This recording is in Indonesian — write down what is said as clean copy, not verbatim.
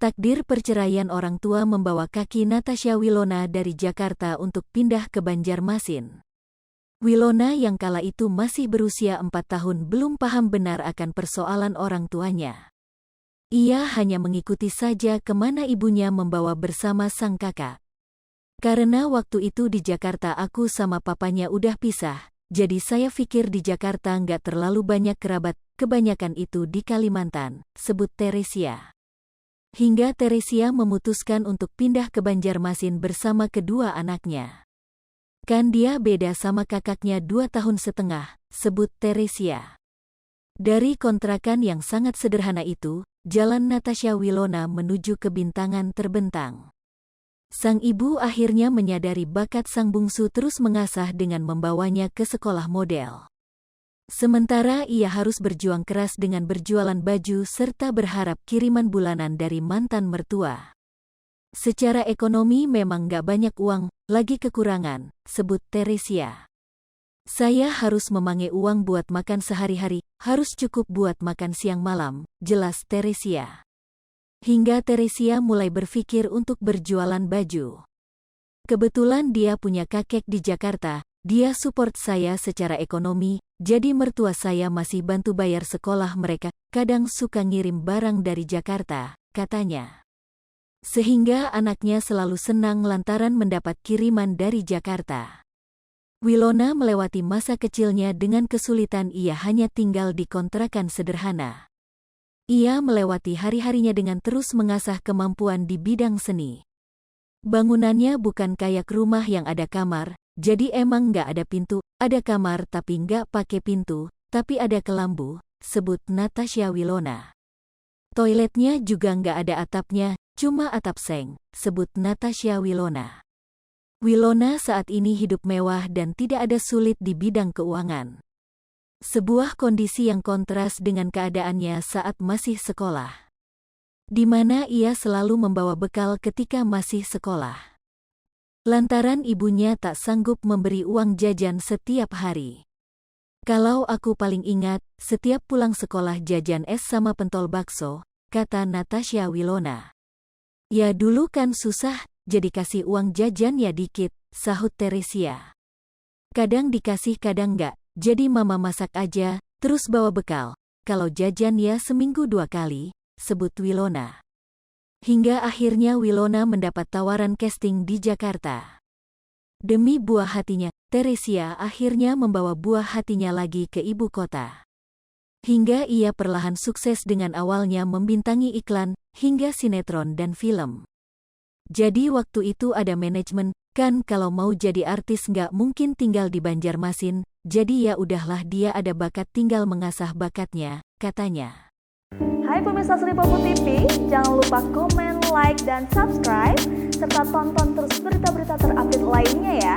Takdir perceraian orang tua membawa kaki Natasha Wilona dari Jakarta untuk pindah ke Banjarmasin. Wilona yang kala itu masih berusia 4 tahun belum paham benar akan persoalan orang tuanya. Ia hanya mengikuti saja kemana ibunya membawa bersama sang kakak. Karena waktu itu di Jakarta aku sama papanya udah pisah, jadi saya pikir di Jakarta nggak terlalu banyak kerabat, kebanyakan itu di Kalimantan, sebut Teresia. Hingga Teresia memutuskan untuk pindah ke Banjarmasin bersama kedua anaknya. Kan dia beda sama kakaknya 2 tahun setengah, sebut Teresia. Dari kontrakan yang sangat sederhana itu, jalan Natasha Wilona menuju ke Bintangan terbentang. Sang ibu akhirnya menyadari bakat sang bungsu terus mengasah dengan membawanya ke sekolah model. Sementara ia harus berjuang keras dengan berjualan baju serta berharap kiriman bulanan dari mantan mertua. Secara ekonomi memang gak banyak uang, lagi kekurangan, sebut Teresia. Saya harus memange uang buat makan sehari-hari, harus cukup buat makan siang malam, jelas Teresia. Hingga Teresia mulai berpikir untuk berjualan baju. Kebetulan dia punya kakek di Jakarta, dia support saya secara ekonomi, jadi mertua saya masih bantu bayar sekolah mereka, kadang suka ngirim barang dari Jakarta, katanya. Sehingga anaknya selalu senang lantaran mendapat kiriman dari Jakarta. Wilona melewati masa kecilnya dengan kesulitan, ia hanya tinggal di kontrakan sederhana. Ia melewati hari-harinya dengan terus mengasah kemampuan di bidang seni. Bangunannya bukan kayak rumah yang ada kamar, jadi emang nggak ada pintu, ada kamar tapi nggak pakai pintu, tapi ada kelambu, sebut Natasha Wilona. Toiletnya juga nggak ada atapnya, cuma atap seng, sebut Natasha Wilona. Wilona saat ini hidup mewah dan tidak ada sulit di bidang keuangan. Sebuah kondisi yang kontras dengan keadaannya saat masih sekolah, di mana ia selalu membawa bekal ketika masih sekolah. Lantaran ibunya tak sanggup memberi uang jajan setiap hari. Kalau aku paling ingat, setiap pulang sekolah jajan es sama pentol bakso, kata Natasha Wilona. Ya dulu kan susah, jadi kasih uang jajan ya dikit, sahut Teresia. Kadang dikasih kadang enggak, jadi mama masak aja, terus bawa bekal. Kalau jajan ya seminggu 2 kali, sebut Wilona. Hingga akhirnya Wilona mendapat tawaran casting di Jakarta. Demi buah hatinya, Teresia akhirnya membawa buah hatinya lagi ke ibu kota. Hingga ia perlahan sukses dengan awalnya membintangi iklan, hingga sinetron dan film. Jadi waktu itu ada manajemen, kan kalau mau jadi artis nggak mungkin tinggal di Banjarmasin, jadi ya udahlah dia ada bakat tinggal mengasah bakatnya, katanya. Hai pemirsa Sri Popo TV, jangan lupa komen, like, dan subscribe, serta tonton terus berita-berita terupdate lainnya ya.